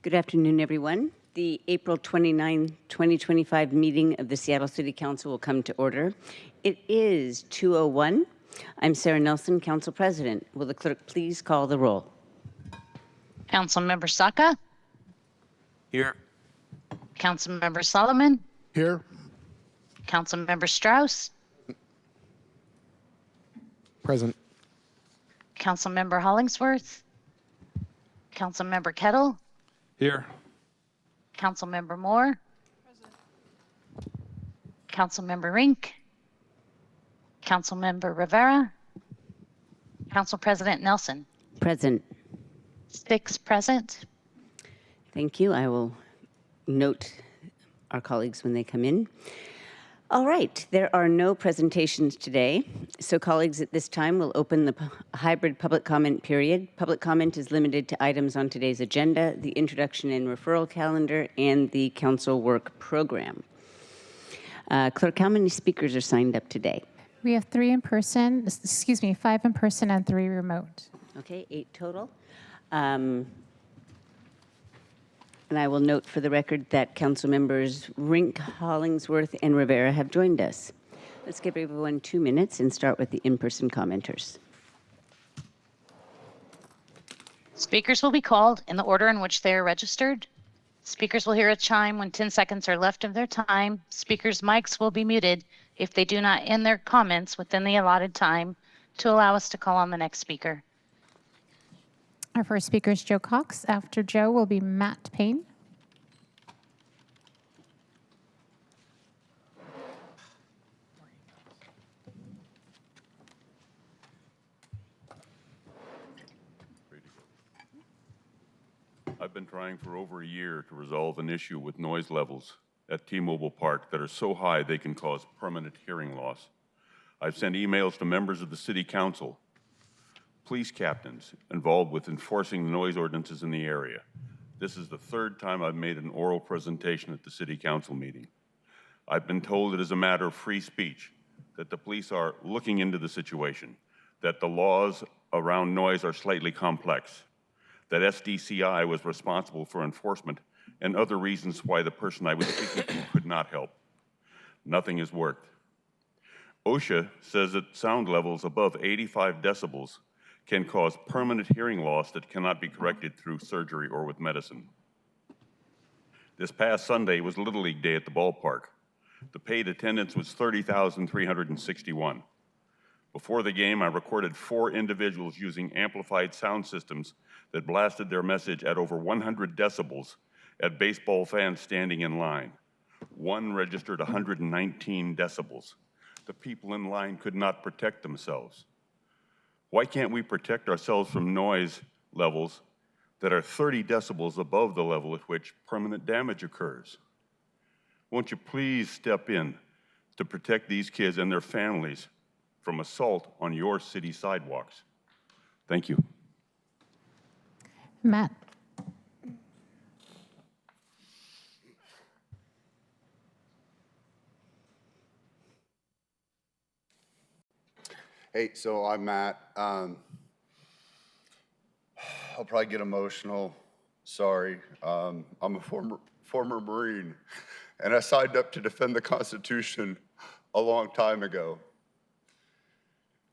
Good afternoon, everyone. The April 29, 2025 meeting of the Seattle City Council will come to order. It is 2:01. I'm Sarah Nelson, Council President. Will the clerk please call the roll? Councilmember Saka? Here. Councilmember Solomon? Here. Councilmember Strauss? Present. Councilmember Hollingsworth? Councilmember Kettle? Here. Councilmember Moore? Present. Councilmember Rink? Councilmember Rivera? Council President Nelson? Present. 6 present. Thank you. I will note our colleagues when they come in. All right, there are no presentations today. So colleagues, at this time, we'll open the hybrid public comment period. Public comment is limited to items on today's agenda, the Introduction and Referral Calendar, and the Council Work Program. Clerk, how many speakers are signed up today? We have 5 in person and 3 remote. Okay, 8 total. And I will note for the record that Council members Rink, Hollingsworth, and Rivera have joined us. Let's give everyone 2 minutes and start with the in-person commenters. Speakers will be called in the order in which they are registered. Speakers will hear a chime when 10 seconds are left of their time. Speakers' mics will be muted if they do not end their comments within the allotted time to allow us to call on the next speaker. Our first speaker is Joe Cox. After Joe will be Matt Payne. I've been trying for over a year to resolve an issue with noise levels at T-Mobile Park that are so high they can cause permanent hearing loss. I've sent emails to members of the City Council, police captains involved with enforcing the noise ordinances in the area. This is the 3rd time I've made an oral presentation at the City Council meeting. I've been told it is a matter of free speech, that the police are looking into the situation, that the laws around noise are slightly complex, that SDCI was responsible for enforcement, and other reasons why the person I was speaking to could not help. Nothing has worked. OSHA says that sound levels above 85 decibels can cause permanent hearing loss that cannot be corrected through surgery or with medicine. This past Sunday was Little League Day at the ballpark. The paid attendance was 30,361. Before the game, I recorded 4 individuals using amplified sound systems that blasted their message at over 100 decibels at baseball fans standing in line. One registered 119 decibels. The people in line could not protect themselves. Why can't we protect ourselves from noise levels that are 30 decibels above the level at which permanent damage occurs? Won't you please step in to protect these kids and their families from assault on your city sidewalks? Thank you. Matt. Hey, so I'm Matt. I'll probably get emotional. Sorry. I'm a former Marine, and I signed up to defend the Constitution a long time ago.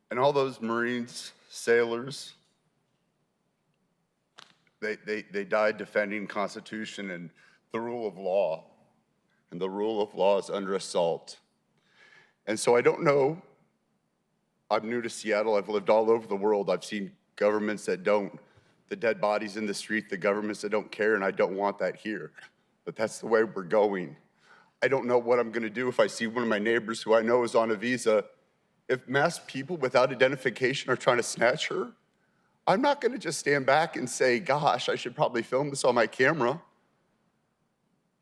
And all those Marines, sailors, they died defending the Constitution and the rule of law. And the rule of law is under assault. And so I don't know. I'm new to Seattle. I've lived all over the world. I've seen governments that don't, the dead bodies in the street, the governments that don't care, and I don't want that here. But that's the way we're going. I don't know what I'm gonna do if I see one of my neighbors who I know is on a visa. If mass people without identification are trying to snatch her, I'm not gonna just stand back and say, gosh, I should probably film this on my camera.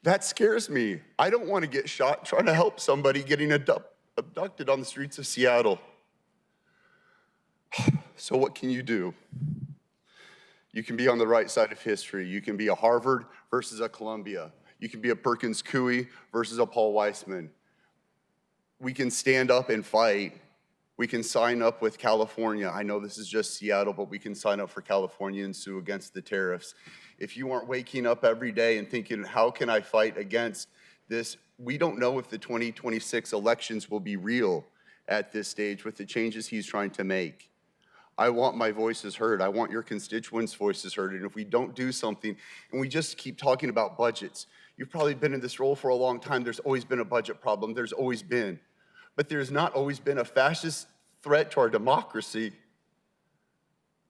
That scares me. I don't wanna get shot trying to help somebody getting abducted on the streets of Seattle. So what can you do? You can be on the right side of history. You can be a Harvard versus a Columbia. You can be a Perkins Coie versus a Paul Weissman. We can stand up and fight We can sign up with California. I know this is just Seattle, but we can sign up for California and sue against the tariffs. If you aren't waking up every day and thinking, how can I fight against this? We don't know if the 2026 elections will be real at this stage with the changes he's trying to make. I want my voices heard. I want your constituents' voices heard. And if we don't do something, and we just keep talking about budgets, you've probably been in this role for a long time. There's always been a budget problem. There's always been. But there's not always been a fascist threat to our democracy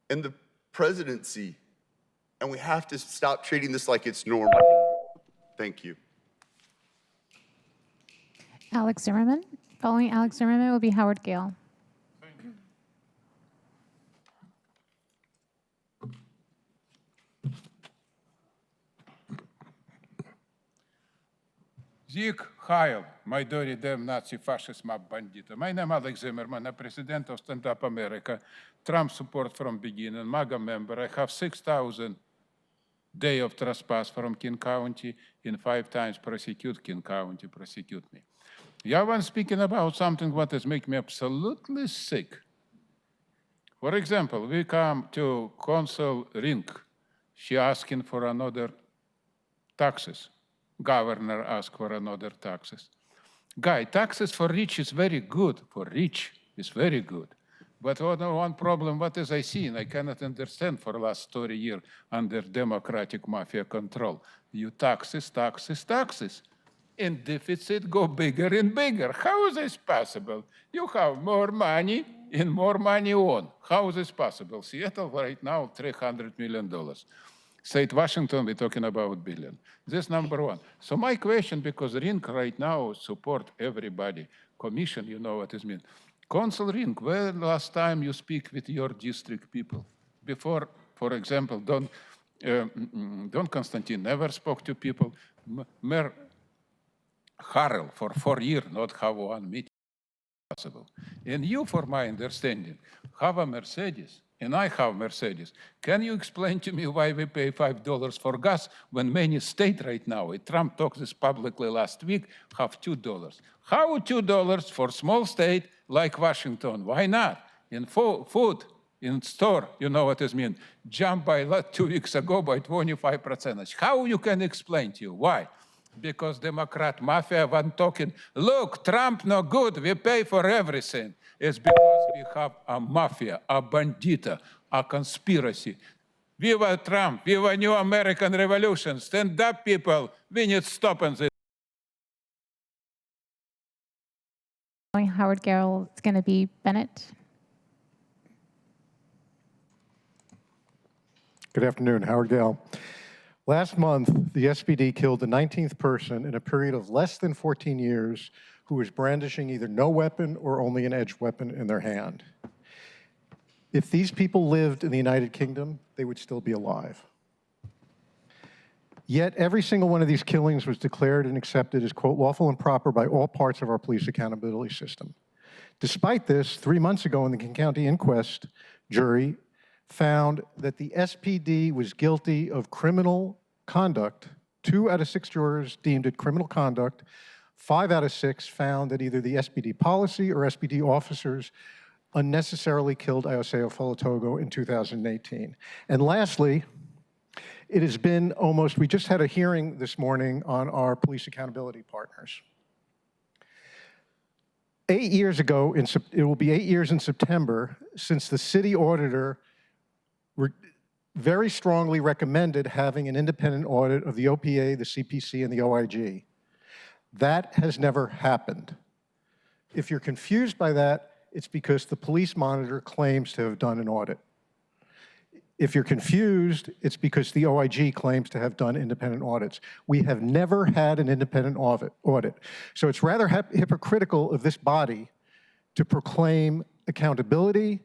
in the presidency. And we have to stop treating this like it's normal. Thank you. Alex Zimmerman. Following Alex Zimmerman will be Howard Gale. Sieg Heil, my dirty damn Nazi fascist mob bandito. My name is Alex Zimmerman, I'm president of Stand Up America, Trump support from beginning, MAGA member. I have 6,000 day of trespass from King County, in 5 times prosecute King County, prosecute me. Yeah, I'm speaking about something what is making me absolutely sick. For example, we come to Consul Rink, she asking for another taxes. Governor asked for another taxes. Guy, taxes for rich is very good. For rich is very good. But one problem, what is I see, and I cannot understand for the last 30 years under democratic mafia control. You taxes, taxes, taxes. And deficit go bigger and bigger. How is this possible? You have more money and more money on. How is this possible? Seattle right now, $300 million. State Washington, we're talking about billion. This number one. So my question, because Rink right now support everybody. Commission, you know what it means. Consul Rink, when last time you speak with your district people? Before, for example, Don Constantine never spoke to people. Mayor Harrell for 4 years, not have one meeting possible. And you, for my understanding, have a Mercedes. And I have Mercedes. Can you explain to me why we pay $5 for gas when many states right now, Trump talked this publicly last week, have $2? How $2 for small state like Washington? Why not? In food, in store, you know what it means, jump by 2 weeks ago by 25%. How you can explain to you? Why? Because Democrat mafia one talking, look, Trump no good, we pay for everything. It's because we have a mafia, a bandita, a conspiracy. Viva Trump, viva New American Revolution. Stand up, people. We need stopping this. Howard Gale is going to be Bennett. Good afternoon, Howard Gale. Last month, the SPD killed the 19th person in a period of less than 14 years who was brandishing either no weapon or only an edged weapon in their hand. If these people lived in the United Kingdom, they would still be alive. Yet every single one of these killings was declared and accepted as, quote, lawful and proper by all parts of our police accountability system. Despite this, 3 months ago in the King County inquest, jury found that the SPD was guilty of criminal conduct. 2 out of 6 jurors deemed it criminal conduct. 5 out of 6 found that either the SPD policy or SPD officers unnecessarily killed Ioseo Folotogo in 2018. And lastly, it has been almost, we just had a hearing this morning on our police accountability partners. 8 years ago, it will be 8 years in September, since the city auditor very strongly recommended having an independent audit of the OPA, the CPC, and the OIG. That has never happened. If you're confused by that, it's because the police monitor claims to have done an audit. If you're confused, it's because the OIG claims to have done independent audits. We have never had an independent audit. So it's rather hypocritical of this body to proclaim accountability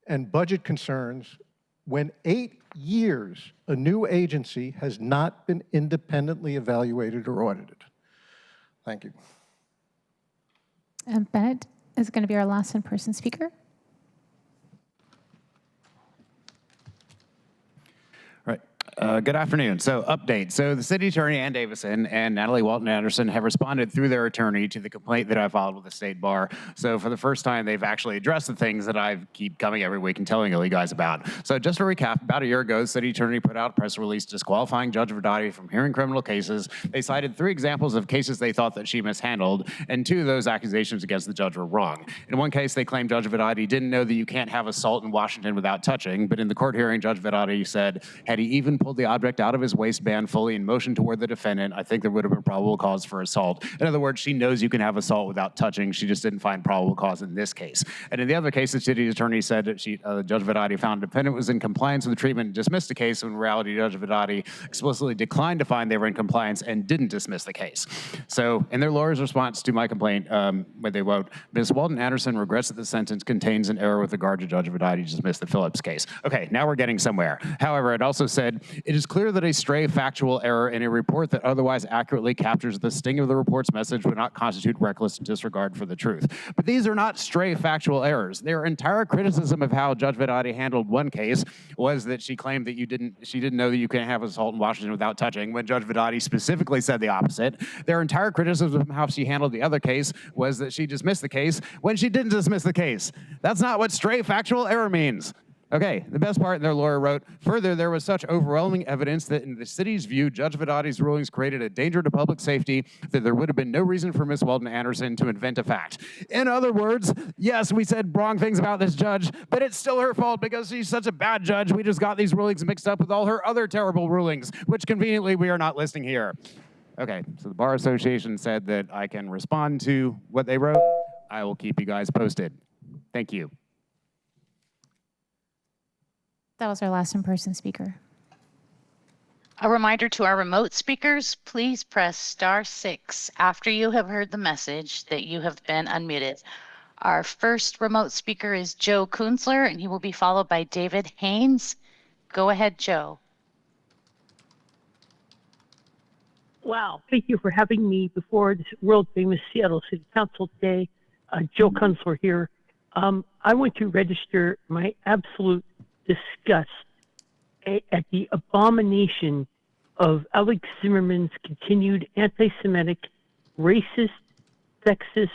and budget concerns when 8 years a new agency has not been independently evaluated or audited. Thank you. And Bennett is going to be our last in-person speaker. Right. Good afternoon. So, update. So, the city attorney, Ann Davison, and Natalie Walton Anderson have responded through their attorney to the complaint that I filed with the state bar. So, for the first time, they've actually addressed the things that I keep coming every week and telling you guys about. So, just to recap, about a year ago, the city attorney put out a press release disqualifying Judge Verdati from hearing criminal cases. They cited 3 examples of cases they thought that she mishandled, and 2 of those accusations against the judge were wrong. In one case, they claimed Judge Verdati didn't know that you can't have assault in Washington without touching, but in the court hearing, Judge Verdati said, had he even pulled the object out of his waistband fully and motioned toward the defendant, I think there would have been probable cause for assault. In other words, she knows you can have assault without touching. She just didn't find probable cause in this case. And in the other case, the city attorney said that Judge Verdati found the defendant was in compliance with the treatment and dismissed the case, when in reality, Judge Verdati explicitly declined to find they were in compliance and didn't dismiss the case. So in their lawyer's response to my complaint, where they wrote, Ms. Walton Anderson regrets that the sentence contains an error with regard to Judge Verdati dismissed the Phillips case. Okay, now we're getting somewhere. However, it also said, it is clear that a stray factual error in a report that otherwise accurately captures the sting of the report's message would not constitute reckless disregard for the truth. But these are not stray factual errors. Their entire criticism of how Judge Verdati handled one case was that she claimed that she didn't know that you can't have assault in Washington without touching, when Judge Verdati specifically said the opposite. Their entire criticism of how she handled the other case was that she dismissed the case when she didn't dismiss the case. That's not what stray factual error means. Okay, the best part, their lawyer wrote, further, there was such overwhelming evidence that in the city's view, Judge Verdati's rulings created a danger to public safety that there would have been no reason for Ms. Walton Anderson to invent a fact. In other words, yes, we said wrong things about this judge, but it's still her fault because she's such a bad judge. We just got these rulings mixed up with all her other terrible rulings, which conveniently we are not listing here. Okay, so the Bar Association said that I can respond to what they wrote. I will keep you guys posted. Thank you. That was our last in-person speaker. A reminder to our remote speakers, please press *6 after you have heard the message that you have been unmuted. Our first remote speaker is Joe Kunzler, and he will be followed by David Haynes. Go ahead, Joe. Wow, thank you for having me before this world-famous Seattle City Council today. Joe Kunzler here. I want to register my absolute disgust at the abomination of Alex Zimmerman's continued anti-Semitic, racist, sexist,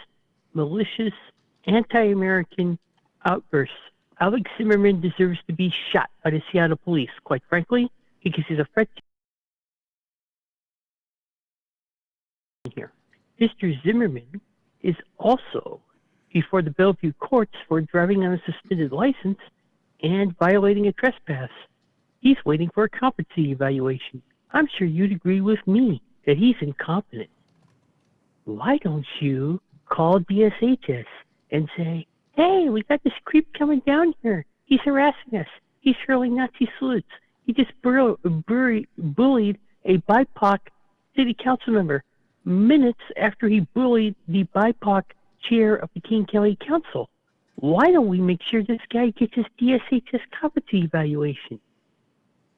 malicious, anti-American outbursts. Alex Zimmerman deserves to be shot by the Seattle police, quite frankly, because he's a threat here. Mr. Zimmerman is also before the Bellevue courts for driving on a suspended license and violating a trespass. He's waiting for a competency evaluation. I'm sure you'd agree with me that he's incompetent. Why don't you call DSHS and say, hey, we got this creep coming down here. He's harassing us. He's hurling Nazi salutes. He just bullied a BIPOC city council member minutes after he bullied the BIPOC chair of the King County Council. Why don't we make sure this guy gets his DSHS competency evaluation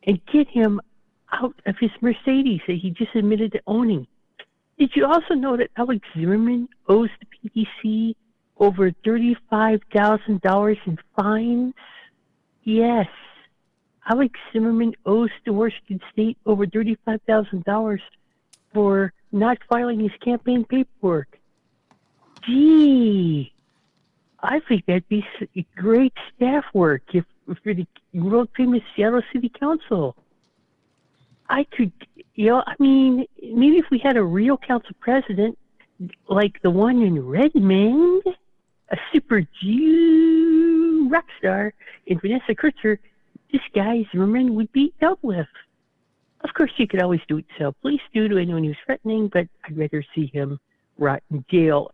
and get him out of his Mercedes that he just admitted to owning? Did you also know that Alex Zimmerman owes the PDC over $35,000 in fines? Yes. Alex Zimmerman owes the Washington State over $35,000 for not filing his campaign paperwork. Gee, I think that'd be great staff work if for the world famous Seattle City Council. I could, I mean, maybe if we had a real council president like the one in Redmond, a super Jew rock star in Vanessa Kurtzer, this guy Zimmerman would be dealt with. Of course, you could always do it so. Please do to anyone who's threatening, but I'd rather see him rot in jail.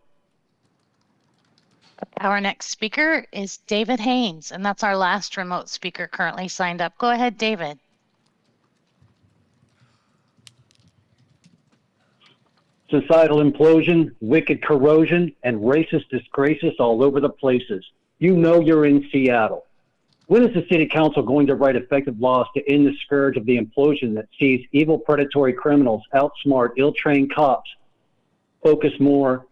Our next speaker is David Haynes, and that's our last remote speaker currently signed up. Go ahead, David. Societal implosion, wicked corrosion, and racist disgraces all over the places. You know you're in Seattle. When is the City Council going to write effective laws to end the scourge of the implosion that sees evil predatory criminals outsmart ill-trained cops, focus more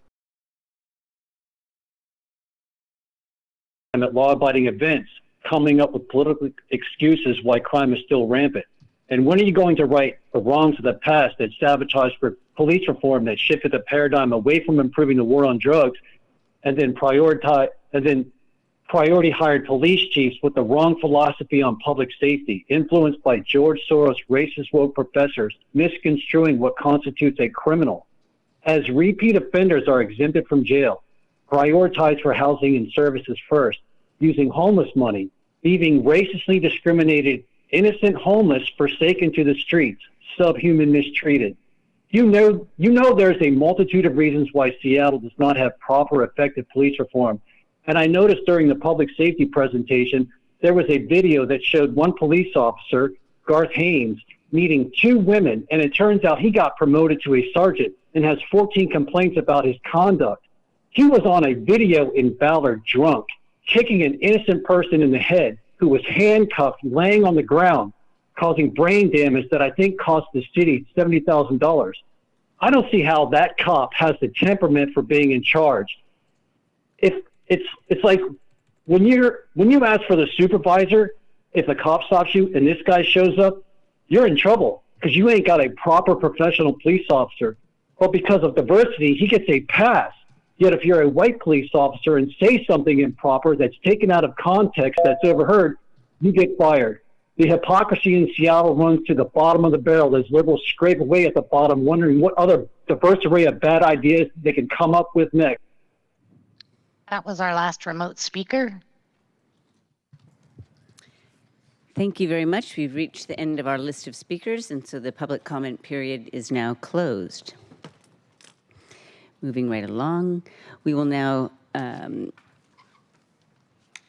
at law-abiding events, coming up with political excuses why crime is still rampant? And when are you going to right the wrongs of the past that sabotaged for police reform that shifted the paradigm away from improving the war on drugs and then priority hired police chiefs with the wrong philosophy on public safety, influenced by George Soros' racist woke professors, misconstruing what constitutes a criminal? As repeat offenders are exempted from jail, prioritize for housing and services first, using homeless money, leaving racistly discriminated innocent homeless forsaken to the streets, subhuman mistreated. You know there's a multitude of reasons why Seattle does not have proper effective police reform. And I noticed during the public safety presentation, there was a video that showed one police officer, Garth Haynes, meeting 2 women, and it turns out he got promoted to a sergeant and has 14 complaints about his conduct. He was on a video in Ballard drunk, kicking an innocent person in the head who was handcuffed, laying on the ground, causing brain damage that I think cost the city $70,000. I don't see how that cop has the temperament for being in charge. It's like when you ask for the supervisor, if the cop stops you and this guy shows up, you're in trouble because you ain't got a proper professional police officer. But because of diversity, he gets a pass. Yet if you're a white police officer and say something improper that's taken out of context, that's overheard, you get fired. The hypocrisy in Seattle runs to the bottom of the barrel as liberals scrape away at the bottom, wondering what other diverse array of bad ideas they can come up with next. That was our last remote speaker. Thank you very much. We've reached the end of our list of speakers, and so the public comment period is now closed. Moving right along, we will now,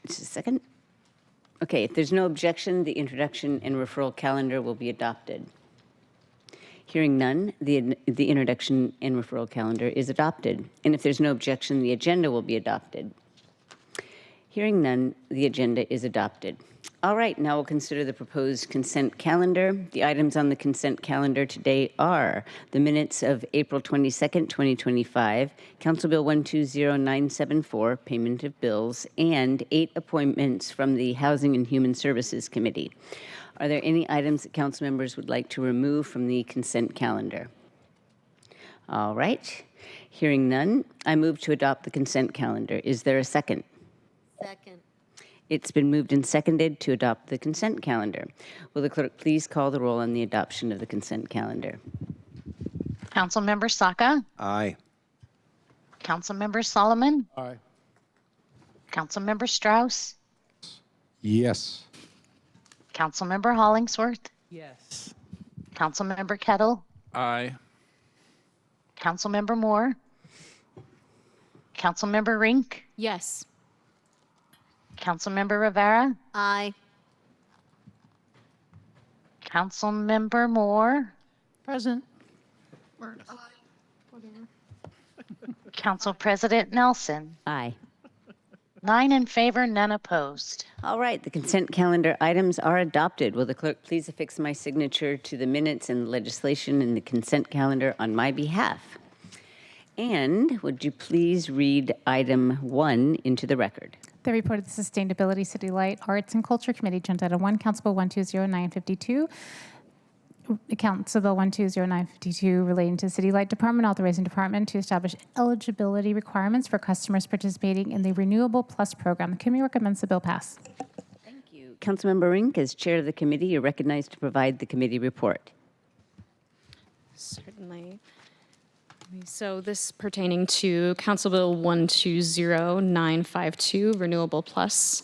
just a second. Okay, if there's no objection, the introduction and referral calendar will be adopted. Hearing none, the introduction and referral calendar is adopted. And if there's no objection, the agenda will be adopted. Hearing none, the agenda is adopted. All right, now we'll consider the proposed consent calendar. The items on the consent calendar today are the minutes of April 22nd, 2025, Council Bill 120974, payment of bills, and 8 appointments from the Housing and Human Services Committee. Are there any items that council members would like to remove from the consent calendar? All right, hearing none, I move to adopt the consent calendar. Is there a second? Second. It's been moved and seconded to adopt the consent calendar. Will the clerk please call the roll on the adoption of the consent calendar? Councilmember Saka. Aye. Councilmember Solomon. Aye. Councilmember Strauss. Yes. Councilmember Hollingsworth. Yes. Councilmember Kettle. Aye. Councilmember Moore. Councilmember Rink. Yes. Councilmember Rivera. Aye. Councilmember Moore. Present. Council President Nelson. Aye. 9 in favor, none opposed. All right, the consent calendar items are adopted. Will the clerk please affix my signature to the minutes and legislation in the consent calendar on my behalf? And would you please read item 1 into the record? The report of the Sustainability City Light Arts and Culture Committee, Agenda Item 1, Council Bill 120952. Council Bill 120952 relating to City Light Department, authorizing department to establish eligibility requirements for customers participating in the Renewable Plus Program. The committee recommends the bill pass. Thank you. Councilmember Rink, as chair of the committee, you're recognized to provide the committee report. Certainly. So this pertaining to Council Bill 120952, Renewable Plus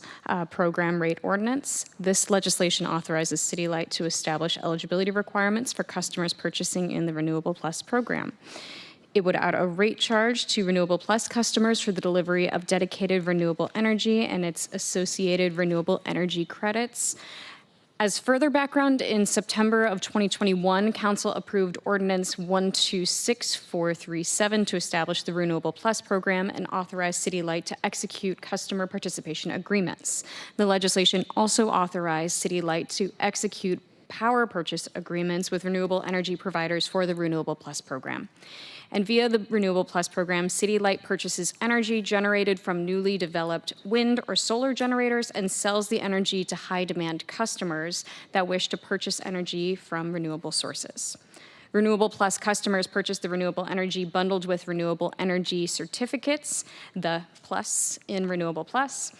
Program Rate Ordinance. This legislation authorizes City Light to establish eligibility requirements for customers purchasing in the Renewable Plus program. It would add a rate charge to Renewable Plus customers for the delivery of dedicated renewable energy and its associated renewable energy credits. As further background, in September of 2021, Council approved Ordinance 126437 to establish the Renewable Plus program and authorize City Light to execute customer participation agreements. The legislation also authorized City Light to execute power purchase agreements with renewable energy providers for the Renewable Plus Program. And via the Renewable Plus Program, City Light purchases energy generated from newly developed wind or solar generators and sells the energy to high-demand customers that wish to purchase energy from renewable sources. Renewable Plus customers purchase the renewable energy bundled with renewable energy certificates, the plus in Renewable Plus.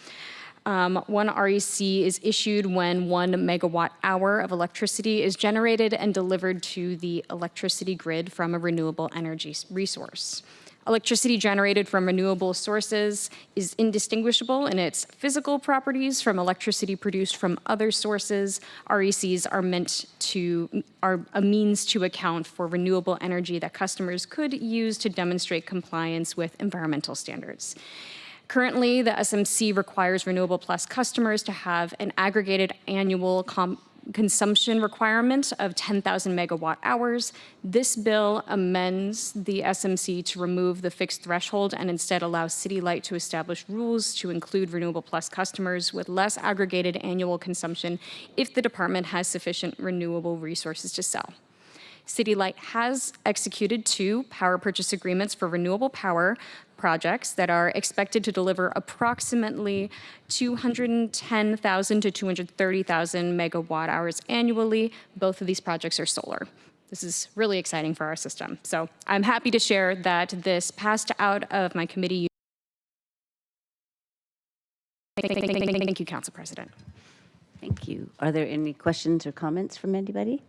One REC is issued when 1 megawatt hour of electricity is generated and delivered to the electricity grid from a renewable energy resource. Electricity generated from renewable sources is indistinguishable in its physical properties from electricity produced from other sources. RECs are a means to account for renewable energy that customers could use to demonstrate compliance with environmental standards. Currently, the SMC requires Renewable Plus customers to have an aggregated annual consumption requirement of 10,000 megawatt hours. This bill amends the SMC to remove the fixed threshold and instead allows City Light to establish rules to include Renewable Plus customers with less aggregated annual consumption if the department has sufficient renewable resources to sell. City Light has executed 2 power purchase agreements for renewable power projects that are expected to deliver approximately 210,000 to 230,000 megawatt hours annually. Both of these projects are solar. This is really exciting for our system. So I'm happy to share that this passed out of my committee. Thank you, Council President. Thank you. Are there any questions or comments from anybody?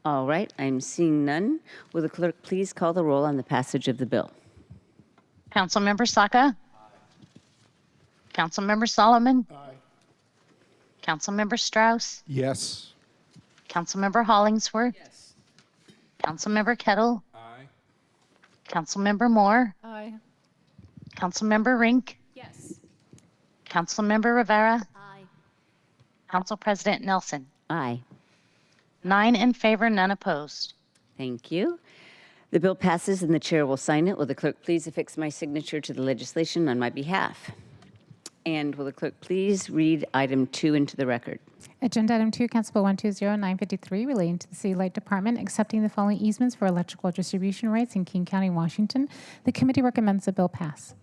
All right, I'm seeing none. Will the clerk please call the roll on the passage of the bill? Councilmember Saka? Councilmember Solomon? Aye. Councilmember Strauss? Yes. Councilmember Hollingsworth? Yes. Councilmember Kettle? Aye. Councilmember Moore? Aye. Councilmember Rink? Yes. Councilmember Rivera? Aye. Council President Nelson? Aye. 9 in favor, none opposed. Thank you. The bill passes and the chair will sign it. Will the clerk please affix my signature to the legislation on my behalf? And will the clerk please read item 2 into the record? Agenda item 2, Council Bill 120953, relating to the City Light Department, accepting the following easements for electrical distribution rights in King County, Washington. The committee recommends the bill pass.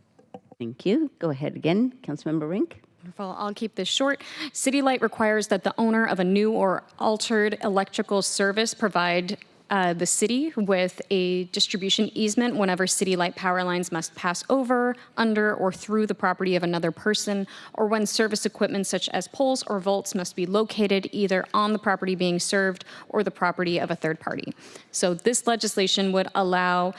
Thank you. Go ahead again, Councilmember Rink. Wonderful. I'll keep this short. City Light requires that the owner of a new or altered electrical service provide the city with a distribution easement whenever City Light power lines must pass over, under, or through the property of another person, or when service equipment such as poles or volts must be located either on the property being served or the property of a third party. So this legislation would allow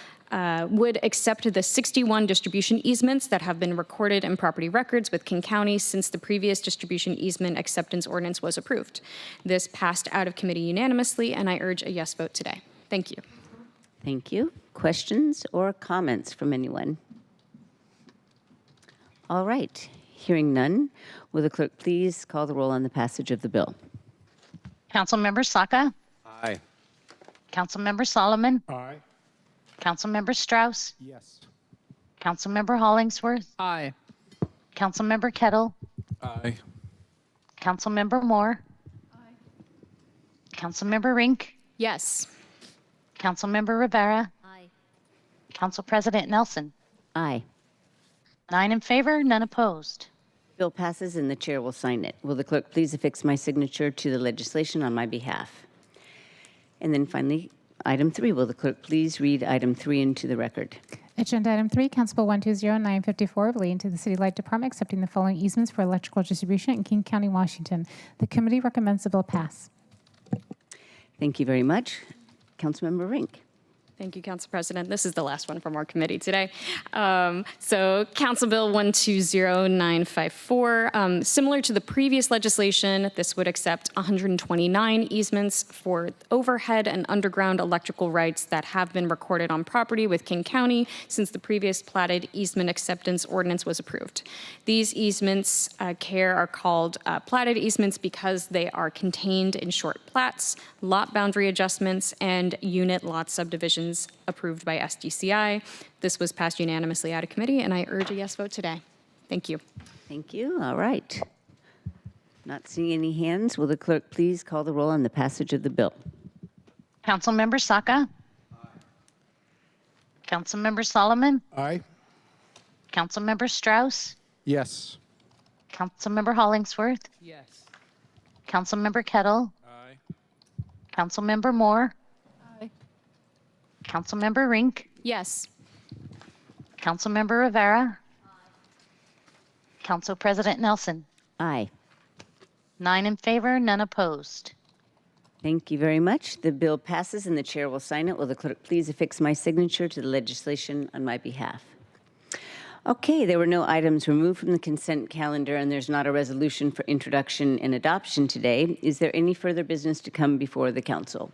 would accept the 61 distribution easements that have been recorded in property records with King County since the previous distribution easement acceptance ordinance was approved. This passed out of committee unanimously, and I urge a yes vote today. Thank you. Thank you. Questions or comments from anyone? All right. Hearing none, will the clerk please call the roll on the passage of the bill? Councilmember Saka? Aye. Councilmember Solomon? Aye. Councilmember Strauss? Yes. Councilmember Hollingsworth? Aye. Councilmember Kettle? Aye. Councilmember Moore? Aye. Councilmember Rink? Yes. Councilmember Rivera? Aye. Council President Nelson? Aye. 9 in favor, none opposed. Bill passes and the chair will sign it. Will the clerk please affix my signature to the legislation on my behalf? And then finally, item 3. Will the clerk please read item 3 into the record? Agenda item 3, Council Bill 120954, relating to the City Light Department, accepting the following easements for electrical distribution in King County, Washington. The committee recommends the bill pass. Thank you very much. Councilmember Rink. Thank you, Council President. This is the last one from our committee today. So Council Bill 120954, similar to the previous legislation, this would accept 129 easements for overhead and underground electrical rights that have been recorded on property with King County since the previous platted easement acceptance ordinance was approved. These easements are called platted easements because they are contained in short plats, lot boundary adjustments, and unit lot subdivisions approved by SDCI. This was passed unanimously out of committee, and I urge a yes vote today. Thank you. Thank you. All right. Not seeing any hands. Will the clerk please call the roll on the passage of the bill? Councilmember Saka? Councilmember Solomon? Aye. Councilmember Strauss? Yes. Councilmember Hollingsworth? Yes. Councilmember Kettle? Aye. Councilmember Moore? Aye. Councilmember Rink? Yes. Councilmember Rivera? Council President Nelson? Aye. 9 in favor, none opposed. Thank you very much. The bill passes and the chair will sign it. Will the clerk please affix my signature to the legislation on my behalf? Okay, there were no items removed from the consent calendar and there's not a resolution for introduction and adoption today. Is there any further business to come before the council?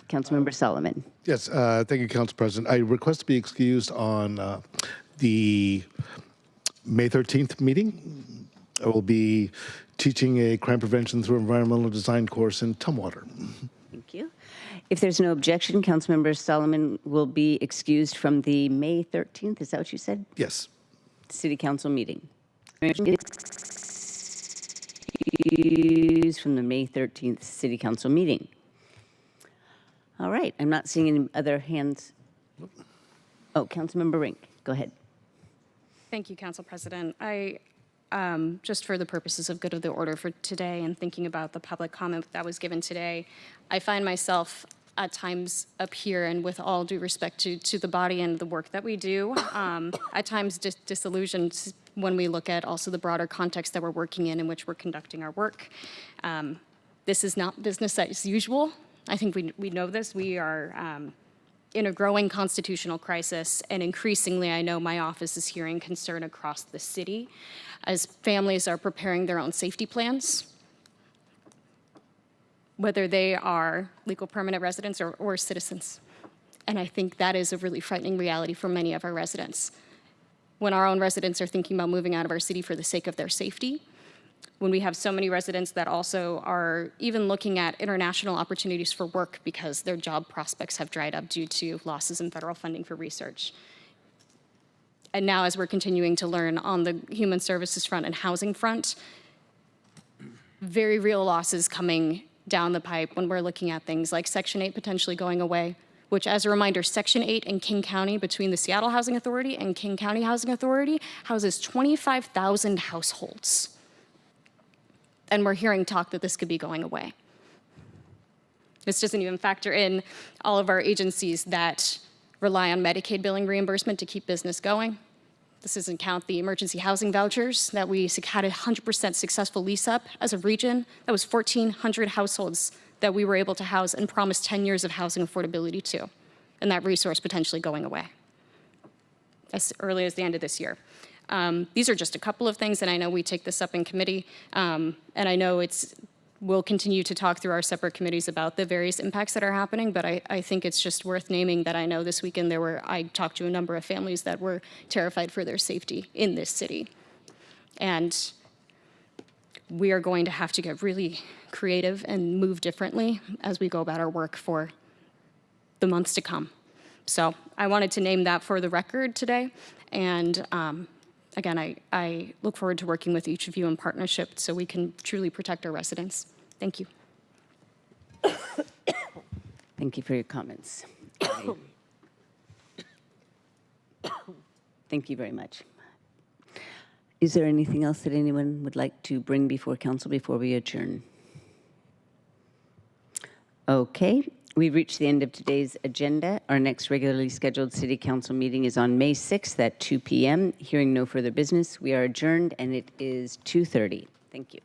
Councilmember Solomon. Yes, thank you, Council President. I request to be excused on the May 13th meeting. I will be teaching a crime prevention through environmental design course in Tumwater. Thank you. If there's no objection, Councilmember Solomon will be excused from the May 13th. Is that what you said? Yes. City Council meeting. Excused from the May 13th City Council meeting. All right, I'm not seeing any other hands. Oh, Councilmember Rink, go ahead. Thank you, Council President. Just for the purposes of good of the order for today and thinking about the public comment that was given today, I find myself at times up here, and with all due respect to the body and the work that we do, at times disillusioned when we look at also the broader context that we're working in which we're conducting our work. This is not business as usual. I think we know this. We are in a growing constitutional crisis, and increasingly, I know my office is hearing concern across the city as families are preparing their own safety plans, whether they are legal permanent residents or citizens. And I think that is a really frightening reality for many of our residents. When our own residents are thinking about moving out of our city for the sake of their safety, when we have so many residents that also are even looking at international opportunities for work because their job prospects have dried up due to losses in federal funding for research. And now as we're continuing to learn on the human services front and housing front, very real losses coming down the pipe when we're looking at things like Section 8 potentially going away, which, as a reminder, Section 8 in King County between the Seattle Housing Authority and King County Housing Authority houses 25,000 households. And we're hearing talk that this could be going away. This doesn't even factor in all of our agencies that rely on Medicaid billing reimbursement to keep business going. This doesn't count the emergency housing vouchers that we had a 100% successful lease up as a region. That was 1,400 households that we were able to house and promise 10 years of housing affordability to, and that resource potentially going away as early as the end of this year. These are just a couple of things, and I know we take this up in committee, and I know we'll continue to talk through our separate committees about the various impacts that are happening, but I think it's just worth naming that I know this weekend I talked to a number of families that were terrified for their safety in this city. And we are going to have to get really creative and move differently as we go about our work for the months to come. So I wanted to name that for the record today, and again, I look forward to working with each of you in partnership so we can truly protect our residents. Thank you. Thank you for your comments. Thank you very much. Is there anything else that anyone would like to bring before council before we adjourn? Okay, we've reached the end of today's agenda. Our next regularly scheduled City Council meeting is on May 6th at 2 p.m. Hearing no further business, we are adjourned, and it is 2:30. Thank you.